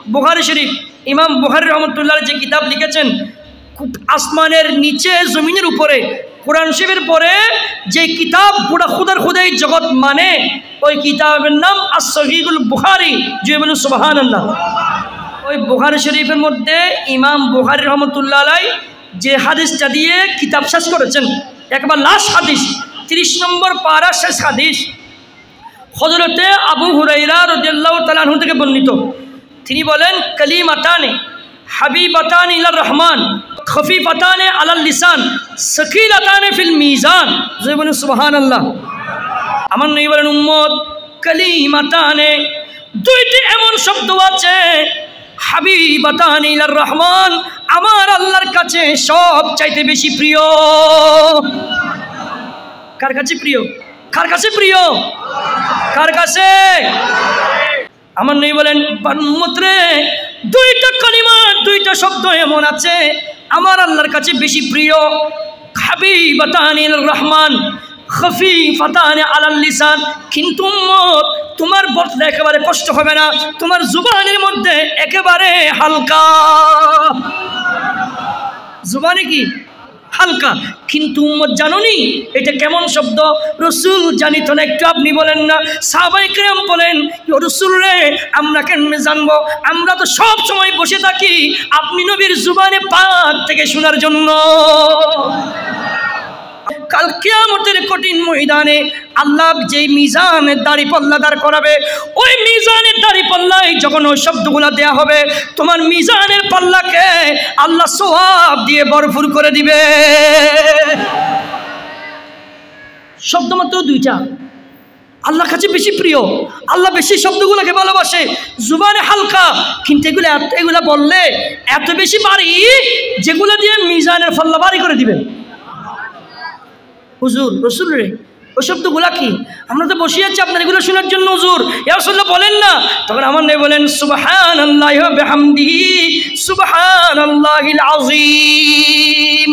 বুখারী শরীফ, ইমাম বুখারী রহমতুল্লাহ যে কিতাব লিখেছেন, আসমানের নিচে জমিনের উপরে কোরআন শরীফের পরে যে কিতাব পুরা খুদার খুদাই জগৎ মানে, ওই কিতাবের নাম আস-সহিহুল বুখারী। যে বলুন সুবহানাল্লাহ। ওই বুখারী শরীফের মধ্যে ইমাম বুখারী রহমতুল্লাহ আলাইহি যে হাদিসটা দিয়ে কিতাব শেষ করেছেন, একবার লাস্ট হাদিস 30 নম্বর পারা শেষ হাদিস, হযরতে আবু হুরায়রা রাদিয়াল্লাহু তাআলা আনহু থেকে বর্ণিত। তিনি বলেন, কালিমাতানে হাবিবাতানি ইলার রহমান খফিফাতানে আলাল লিসান সাকিলাতানে ফিল মিজান। যে বলেন সুবহানাল্লাহ। আমার নবী বলেন, উম্মত, কালিমাতানে, দুইটি এমন শব্দ আছে, হাবিবাতানি ইলার রহমান, আমার আল্লাহর কাছে সব চাইতে বেশি প্রিয়। কার কাছে প্রিয়? কার কাছে প্রিয়? কার কাছে? আমার নবী বলেন, উম্মত রে, দুইটা কালিমা, দুইটা শব্দ এমন আছে আমার আল্লাহর কাছে বেশি প্রিয়, হাবিবাতানি ইলার রহমান খফিফাতানি আলাল লিসান। কিন্তু উম্মত, তোমার বলতে একেবারে কষ্ট হবে না, তোমার জুবানের মধ্যে একেবারে হালকা। জুবানে কি? হালকা। কিন্তু উম্মত জানোনি এটা কেমন শব্দ? রাসূল জানিত না, একটু আপনি বলেন না। সাহাবায়ে কেরাম বলেন, রাসূল রে, আমরা কেমনে জানবো? আমরা তো সব সময় বসে থাকি আপনি নবীর জুবানে পাক থেকে শোনার জন্য। কাল কিয়ামতের কঠিন ময়দানে আল্লাহ যেই মিজানের দাড়িপাল্লা দাঁড় করাবে, ওই মিজানের দাড়িপাল্লায় যখন ওই শব্দগুলো দেয়া হবে, তোমার মিজানের পাল্লাকে আল্লাহ সওয়াব দিয়ে ভরপুর করে দিবে। শব্দ মাত্র দুইটা, আল্লাহর কাছে বেশি প্রিয়, আল্লাহ বেশি শব্দগুলোকে ভালোবাসে, জুবানে হালকা, কিন্তু এগুলা বললে এত বেশি বাড়ি যেগুলো দিয়ে মিজানের পাল্লা বাড়ি করে দিবে। হুজুর, রসুল রে, ওই শব্দগুলা কি? আমরা তো বসে আছি আপনার এগুলো শোনার জন্য। হুজুর, ইয়া রাসূলুল্লাহ বলেন না। তখন আমার নবী বলেন, সুবহানাল্লাহি ওয়া বিহামদিহি সুবহানাল্লাহিল আযীম।